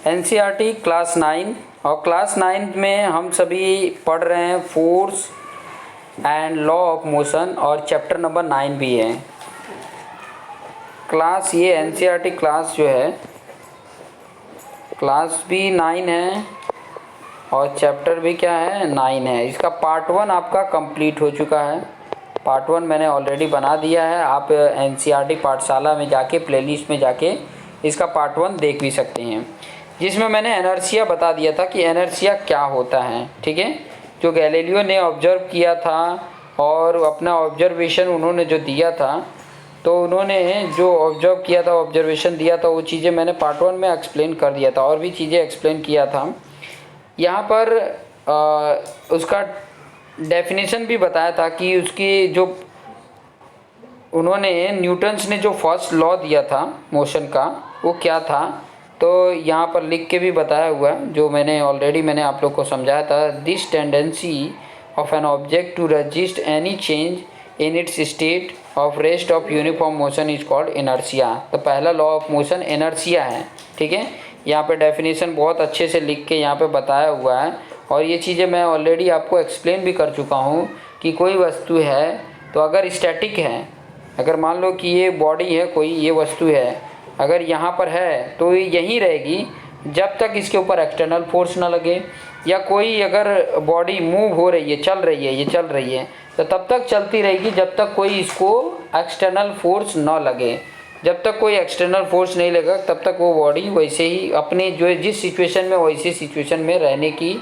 NCERT class 9 और class 9 में हम सभी पढ़ रहे हैं force and law of motion और चैप्टर नंबर 9 भी है। क्लास ये एनसीईआरटी क्लास जो है क्लास भी 9 है और चैप्टर भी क्या है 9 है। इसका पार्ट 1 आपका कंप्लीट हो चुका है। पार्ट 1 मैंने ऑलरेडी बना दिया है। आप एनसीईआरटी पाठशाला में जाके प्लेलिस्ट में जाके इसका पार्ट 1 देख भी सकते हैं, जिसमें मैंने इनर्शिया बता दिया था कि इनर्शिया क्या होता है। ठीक है, जो गैलीलियो ने ऑब्जर्व किया था और अपना ऑब्जर्वेशन उन्होंने जो दिया था, तो उन्होंने जो ऑब्जर्व किया था, ऑब्जर्वेशन दिया था, वो चीज़ें मैंने पार्ट 1 में एक्सप्लेन कर दिया था और भी चीज़ें एक्सप्लेन किया था। यहाँ पर उसका डेफिनेशन भी बताया था कि उसकी जो उन्होंने न्यूटन्स ने जो फर्स्ट लॉ दिया था मोशन का वो क्या था, तो यहाँ पर लिख के भी बताया हुआ है, जो मैंने आप लोग को समझाया था। This tendency of an object to resist any change in its state of rest of uniform motion is called inertia. तो पहला लॉ ऑफ मोशन इनर्शिया है। ठीक है, यहाँ पे डेफिनेशन बहुत अच्छे से लिख के यहाँ पे बताया हुआ है और ये चीज़ें मैं ऑलरेडी आपको एक्सप्लेन भी कर चुका हूँ कि कोई वस्तु है तो अगर स्टैटिक है, अगर मान लो कि ये बॉडी है, कोई ये वस्तु है, अगर यहाँ पर है तो ये यहीं रहेगी जब तक इसके ऊपर एक्सटर्नल फोर्स ना लगे, या कोई अगर बॉडी मूव हो रही है, चल रही है, ये चल रही है, तो तब तक चलती रहेगी जब तक कोई इसको एक्सटर्नल फोर्स ना लगे। जब तक कोई एक्सटर्नल फोर्स नहीं लगेगा तब तक वो बॉडी वैसे ही अपने जो जिस सिचुएशन में वैसी सिचुएशन में रहेगी,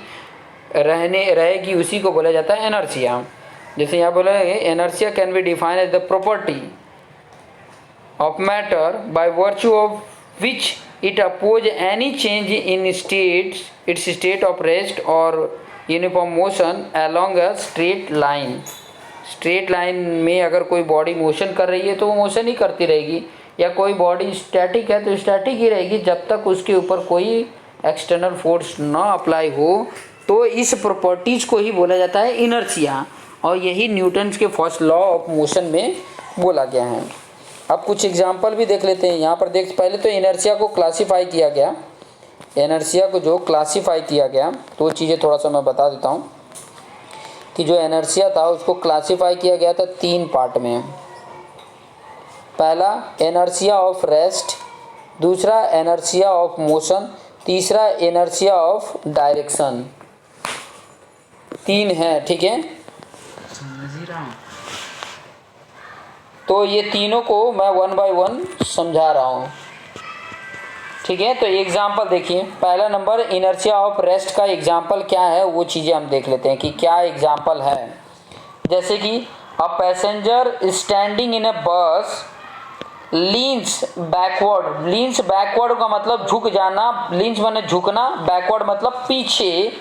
उसी को बोला जाता है इनर्शिया। जैसे यहाँ बोला है inertia can be defined as the property of matter by virtue of which it oppose any change in its state of rest or uniform motion along a straight line। Straight line में अगर कोई body motion कर रही है तो वो motion ही करती रहेगी, या कोई बॉडी स्टैटिक है तो स्टैटिक ही रहेगी जब तक उसके ऊपर कोई एक्सटर्नल फोर्स ना अप्लाई हो। तो इस प्रॉपर्टीज़ को ही बोला जाता है इनर्शिया, और यही न्यूटन्स के फर्स्ट लॉ ऑफ मोशन में बोला गया है। अब कुछ एग्जाम्पल भी देख लेते हैं। यहाँ पर देख, पहले तो इनर्शिया को क्लासीफाई किया गया। इनर्शिया को जो क्लासीफाई किया गया तो वो चीज़ें थोड़ा सा मैं बता देता हूँ कि जो इनर्शिया था उसको क्लासीफाई किया गया था 3 पार्ट में। पहला इनर्शिया ऑफ रेस्ट, दूसरा इनर्शिया ऑफ मोशन, तीसरा इनर्शिया ऑफ डायरेक्शन। 3 है। ठीक है, तो ये तीनों को मैं 1 बाय 1 समझा रहा हूँ। ठीक है, तो एग्जाम्पल देखिए। पहला नंबर इनर्शिया ऑफ रेस्ट का एग्जाम्पल क्या है वो चीज़ें हम देख लेते हैं कि क्या एग्जाम्पल है। जैसे कि अ passenger standing in a bus leans backward. Leans backward का मतलब झुक जाना, लीन्स माने झुकना, बैकवर्ड मतलब पीछे।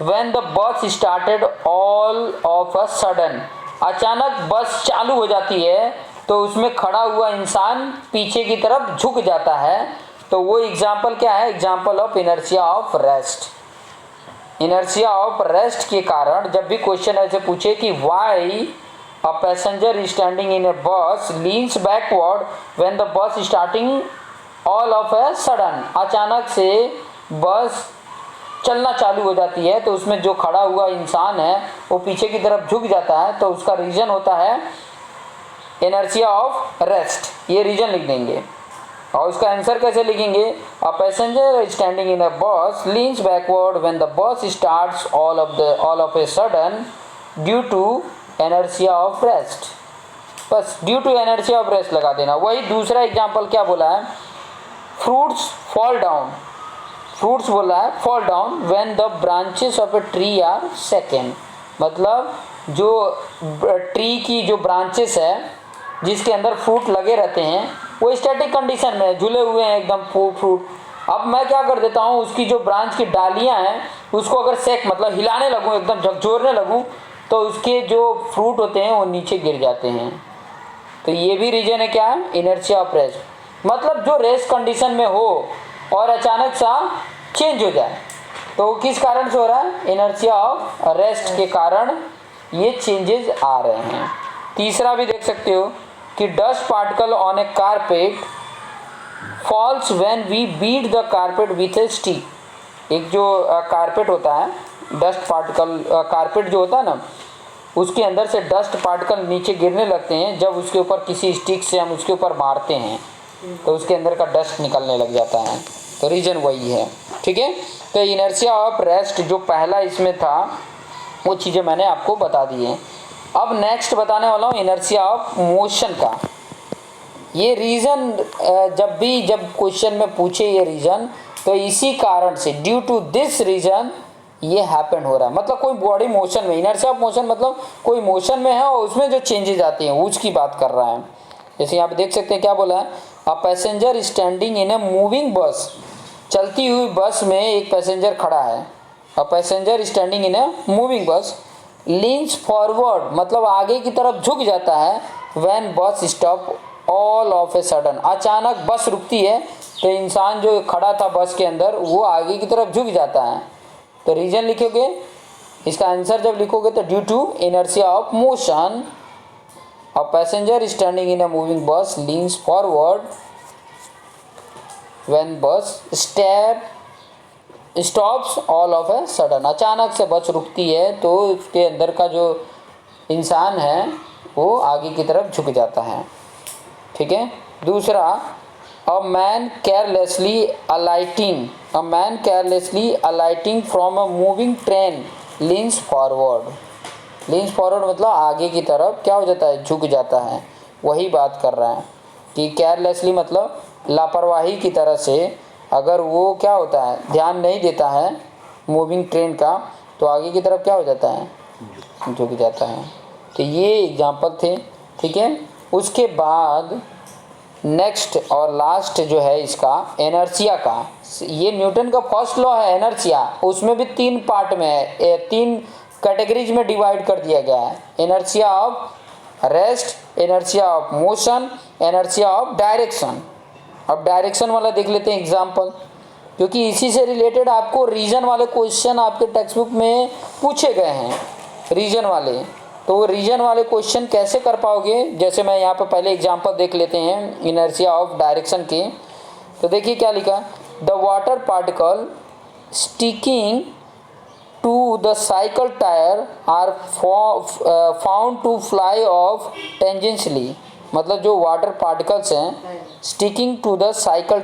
व्हेन द बस started all of a sudden, अचानक बस चालू हो जाती है तो उसमें खड़ा हुआ इंसान पीछे की तरफ झुक जाता है। तो वो एग्जाम्पल क्या है? Example of inertia of rest. Inertia of rest के कारण जब भी क्वेश्चन ऐसे पूछे कि why a passenger standing in a bus leans backward when the bus starting all of a sudden, अचानक से बस चलना चालू हो जाती है तो उसमें जो खड़ा हुआ इंसान है वो पीछे की तरफ झुक जाता है, तो उसका रीजन होता है इनर्शिया ऑफ रेस्ट। ये रीजन लिख देंगे और उसका आंसर कैसे लिखेंगे? अ passenger standing in a bus leans backward when the bus starts all of a sudden due to inertia of rest. बस due to inertia of rest लगा देना। वही दूसरा एग्जांपल क्या बोला है? Fruits fall down. फ्रूट्स बोला है fall down when the branches of a tree are second, मतलब जो ट्री की जो ब्रांचेस है जिसके अंदर फ्रूट लगे रहते हैं वो स्टैटिक कंडीशन में झूले हुए हैं एकदम फ्रूट। अब मैं क्या कर देता हूँ, उसकी जो ब्रांच की डालियाँ हैं उसको अगर सेक मतलब हिलाने लगूँ, एकदम झकझोरने लगूँ, तो उसके जो फ्रूट होते हैं वो नीचे गिर जाते हैं। तो ये भी रीजन है क्या है? Inertia of rest. मतलब जो रेस्ट कंडीशन में हो और अचानक सा चेंज हो जाए, तो किस कारण से हो रहा है? इनर्शिया ऑफ रेस्ट के कारण ये चेंजेस आ रहे हैं। तीसरा भी देख सकते हो कि dust particle on a carpet falls when we beat the carpet with a stick. एक जो कारपेट होता है, डस्ट पार्टिकल, कारपेट जो होता है ना, उसके अंदर से डस्ट पार्टिकल नीचे गिरने लगते हैं जब उसके ऊपर किसी स्टिक से हम उसके ऊपर मारते हैं, तो उसके अंदर का डस्ट निकलने लग जाता है। तो रीज़न वही है, ठीक है। तो इनर्शिया ऑफ रेस्ट जो पहला इसमें था वो चीज़ें मैंने आपको बता दी हैं। अब नेक्स्ट बताने वाला हूँ इनर्शिया ऑफ मोशन का। ये रीज़न जब क्वेश्चन में पूछे ये रीज़न, तो इसी कारण से, ड्यू टू दिस रीज़न ये हैपन हो रहा है। मतलब कोई बॉडी मोशन में, इनर्शिया ऑफ मोशन मतलब कोई मोशन में है और उसमें जो चेंजेज आती हैं उसकी बात कर रहा है। जैसे यहाँ पे देख सकते हैं क्या बोला है, अ passenger standing in a moving बस। चलती हुई बस में एक पैसेंजर खड़ा है। अ passenger standing in a moving bus leans forward मतलब आगे की तरफ झुक जाता है। When bus stop all of a sudden, अचानक बस रुकती है तो इंसान जो खड़ा था बस के अंदर वो आगे की तरफ झुक जाता है। तो रीजन लिखोगे, इसका आंसर जब लिखोगे तो due to inertia of motion a passenger standing in a moving bus leans forward when bus stops all of a sudden. अचानक से बस रुकती है तो उसके अंदर का जो इंसान है वो आगे की तरफ झुक जाता है, ठीक है। दूसरा, a man carelessly alighting from a moving train leans forward. Leans forward मतलब आगे की तरफ क्या हो जाता है, झुक जाता है। वही बात कर रहा है कि केयरलेसली मतलब लापरवाही की तरह से, अगर वो क्या होता है, ध्यान नहीं देता है मूविंग ट्रेन का, तो आगे की तरफ क्या हो जाता है, झुक जाता है। तो ये एग्जाम्पल थे, ठीक है। उसके बाद नेक्स्ट और लास्ट जो है इसका इनर्शिया का, ये न्यूटन का फर्स्ट लॉ है इनर्शिया, उसमें भी 3 पार्ट में है, 3 कैटेगरीज में डिवाइड कर दिया गया है। Inertia of rest, inertia of motion, inertia of direction. अब डायरेक्शन वाला देख लेते हैं एग्जाम्पल, क्योंकि इसी से रिलेटेड आपको रीजन वाले क्वेश्चन आपके टेक्स्ट बुक में पूछे गए हैं, रीजन वाले। तो वो रीजन वाले क्वेश्चन कैसे कर पाओगे, जैसे मैं यहाँ पे पहले एग्जांपल देख लेते हैं इनर्शिया ऑफ डायरेक्शन के। तो देखिए क्या लिखा, the water particle sticking to the cycle tyre are found to fly off tangentially. मतलब जो वाटर पार्टिकल्स हैं sticking to the cycle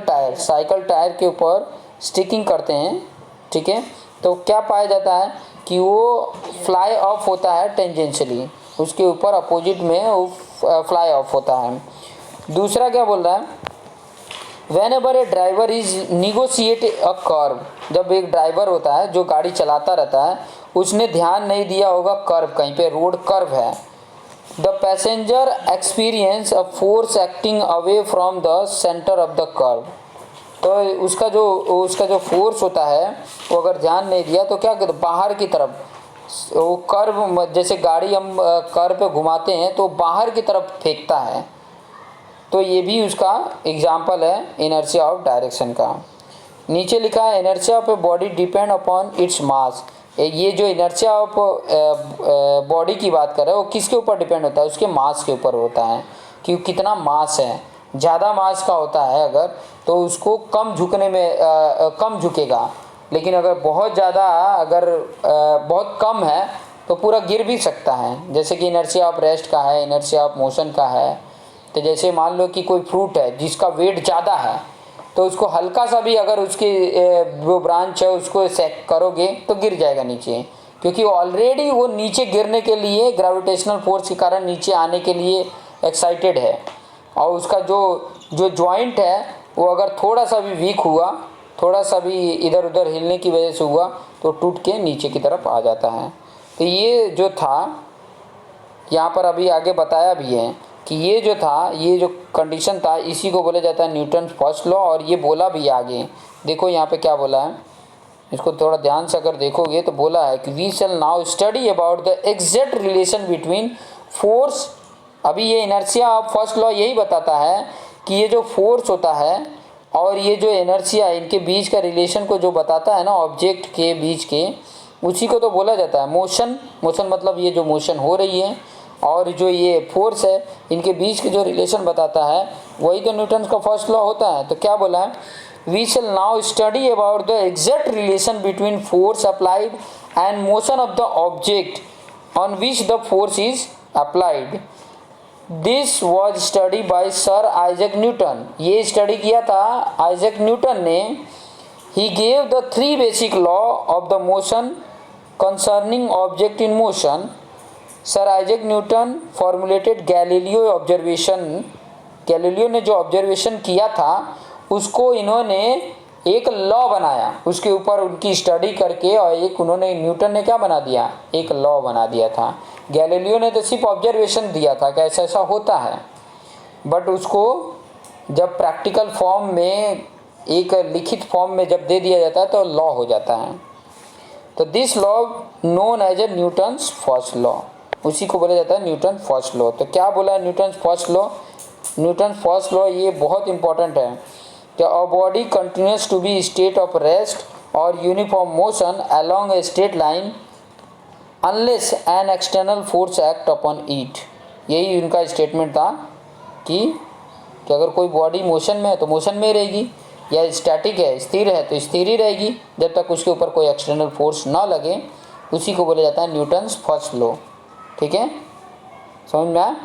tyre के ऊपर स्टिकिंग करते हैं, ठीक है। तो क्या पाया जाता है कि वो फ्लाई ऑफ होता है टेंजेंशियली, उसके ऊपर अपोजिट में वो फ्लाई ऑफ होता है। दूसरा क्या बोल रहा है, when ever A driver is negotiate a curve. जब एक ड्राइवर होता है जो गाड़ी चलाता रहता है, उसने ध्यान नहीं दिया होगा कर्व, कहीं पे रोड कर्व है। The passenger experience a force acting away from the centre of the curve. तो उसका जो फोर्स होता है वो अगर ध्यान नहीं दिया तो क्या कहते, बाहर की तरफ वो कर्व, जैसे गाड़ी हम कर्व पे घुमाते हैं तो बाहर की तरफ फेंकता है। तो ये भी उसका एग्जाम्पल है इनर्शिया ऑफ डायरेक्शन का। नीचे लिखा है inertia of a body depend upon its mass. ये जो इनर्शिया ऑफ बॉडी की बात कर रहे हैं वो किसके ऊपर डिपेंड होता है, उसके मास के ऊपर होता है कि कितना मास है। ज़्यादा मास का होता है अगर तो उसको कम झुकने में कम झुकेगा, लेकिन अगर बहुत ज़्यादा बहुत कम है तो पूरा गिर भी सकता है। जैसे कि इनर्शिया ऑफ रेस्ट का है, इनर्शिया ऑफ मोशन का है। तो जैसे मान लो कि कोई फ्रूट है जिसका वेट ज़्यादा है, तो उसको हल्का सा भी अगर उसकी वो ब्रांच है उसको सेक करोगे तो गिर जाएगा नीचे, क्योंकि ऑलरेडी वो नीचे गिरने के लिए ग्रेविटेशनल फोर्स के कारण नीचे आने के लिए एक्साइटेड है। और उसका जो जॉइंट है वो अगर थोड़ा सा भी वीक हुआ, थोड़ा सा भी इधर उधर हिलने की वजह से हुआ तो टूट के नीचे की तरफ आ जाता है। तो ये जो था यहाँ पर अभी आगे बताया भी है कि ये जो कंडीशन था इसी को बोला जाता है न्यूटन फर्स्ट लॉ। और ये बोला भी आगे, देखो यहाँ पे क्या बोला है, इसको थोड़ा ध्यान से अगर देखोगे तो बोला है कि we shall now study about the exact relation between force. अभी ये इनर्शिया ऑफ फर्स्ट लॉ यही बताता है कि ये जो फोर्स होता है और ये जो इनर्शिया, इनके बीच का रिलेशन को जो बताता है ना, ऑब्जेक्ट के बीच के, उसी को तो बोला जाता है मोशन। मोशन मतलब ये जो मोशन हो रही है और जो ये फोर्स है, इनके बीच के जो रिलेशन बताता है वही तो न्यूटन का फर्स्ट लॉ होता है। तो क्या बोला है, we shall now study about the exact relation between force applied and motion of the object on which the force is applied. This was study by sir Isaac Newton. ये study किया था Isaac Newton ने। He gave the 3 basic law of the motion concerning object in motion. Sir Isaac Newton formulated Galileo observation. Galileo ने जो observation किया था उसको इन्होंने एक लॉ बनाया, उसके ऊपर उनकी स्टडी करके, और एक उन्होंने न्यूटन ने क्या बना दिया, एक लॉ बना दिया था। गैलीलियो ने तो सिर्फ ऑब्जर्वेशन दिया था कि ऐसा ऐसा होता है, बट उसको जब प्रैक्टिकल फॉर्म में, एक लिखित फॉर्म में जब दे दिया जाता है तो लॉ हो जाता है। तो this law known as a Newton's first law, उसी को बोला जाता है न्यूटन फर्स्ट लॉ। तो क्या बोला है Newton first law? Newton first law ये बहुत इंपॉर्टेंट है कि a body continues to be state of rest और uniform motion along a straight line unless an external force act upon it. यही उनका स्टेटमेंट था कि अगर कोई बॉडी मोशन में है तो मोशन में रहेगी, या स्टैटिक है, स्थिर है तो स्थिर ही रहेगी जब तक उसके ऊपर कोई एक्सटर्नल फोर्स ना लगे। उसी को बोला जाता है न्यूटन्स फर्स्ट लॉ। ठीक है, समझ में आया?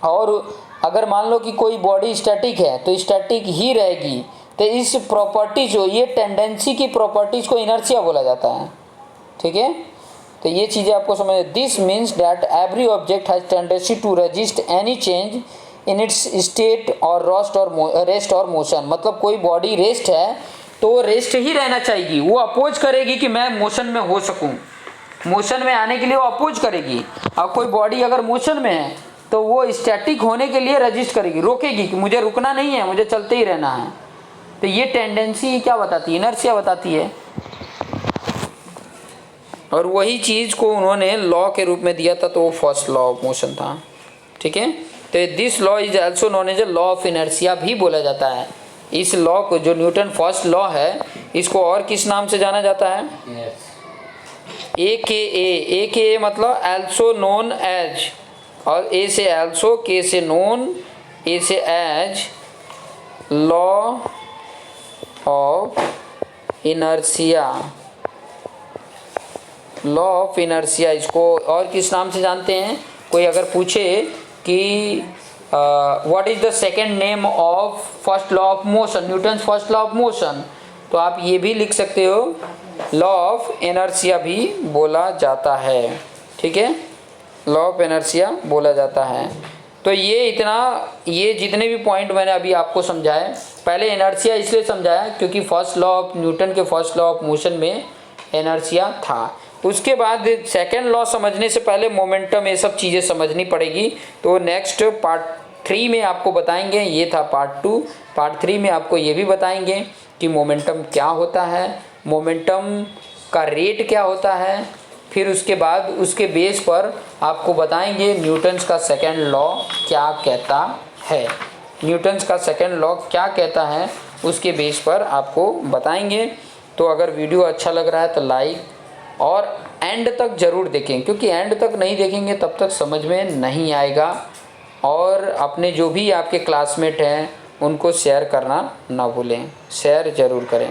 और अगर मान लो कि कोई बॉडी स्टैटिक है तो स्टैटिक ही रहेगी, तो इस प्रॉपर्टीज को, ये टेंडेंसी की प्रॉपर्टीज को इनर्शिया बोला जाता है। ठीक है, तो ये चीज़ें आपको समझ। This means that every object has tendency to resist any change in its state और रेस्ट और मोशन। मतलब कोई बॉडी रेस्ट है तो रेस्ट ही रहना चाहिए, वो अपोज करेगी कि मैं मोशन में हो सकूं, मोशन में आने के लिए वो अपोज करेगी। और कोई बॉडी अगर मोशन में है तो वो स्टैटिक होने के लिए रजिस्ट करेगी, रोकेगी कि मुझे रुकना नहीं है, मुझे चलते ही रहना है। तो ये टेंडेंसी क्या बताती है, इनर्शिया बताती है। और वही चीज़ को उन्होंने लॉ के रूप में दिया था, तो वो फर्स्ट लॉ ऑफ मोशन था। ठीक है, तो this law is also known as a law of inertia भी बोला जाता है। इस लॉ को, जो न्यूटन फर्स्ट लॉ है, इसको और किस नाम से जाना जाता है? AKA मतलब आल्सो नोन एज, और ए से आल्सो, के से नोन, ए से as, law of inertia. Law of inertia, इसको और किस नाम से जानते हैं? कोई अगर पूछे कि what is the second name of first law of motion, Newton first law of motion, तो आप ये भी लिख सकते हो, लॉ ऑफ इनर्शिया भी बोला जाता है। ठीक है, लॉ ऑफ इनर्शिया बोला जाता है। तो ये जितने भी पॉइंट मैंने अभी आपको समझाए, पहले इनर्शिया इसलिए समझाया क्योंकि फर्स्ट लॉ ऑफ न्यूटन के फर्स्ट लॉ ऑफ मोशन में इनर्शिया था। उसके बाद सेकेंड लॉ समझने से पहले मोमेंटम, ये सब चीज़ें समझनी पड़ेगी। तो नेक्स्ट पार्ट 3 में आपको बताएंगे, ये था पार्ट 2। पार्ट 3 में आपको ये भी बताएंगे कि मोमेंटम क्या होता है, मोमेंटम का रेट क्या होता है। फिर उसके बाद उसके बेस पर आपको बताएंगे न्यूटन्स का सेकेंड लॉ क्या कहता है। न्यूटन्स का सेकेंड लॉ क्या कहता है उसके बेस पर आपको बताएंगे। तो अगर वीडियो अच्छा लग रहा है तो लाइक और एंड तक ज़रूर देखें, क्योंकि एंड तक नहीं देखेंगे तब तक समझ में नहीं आएगा। और अपने जो भी आपके क्लासमेट हैं उनको शेयर करना ना भूलें, शेयर ज़रूर करें।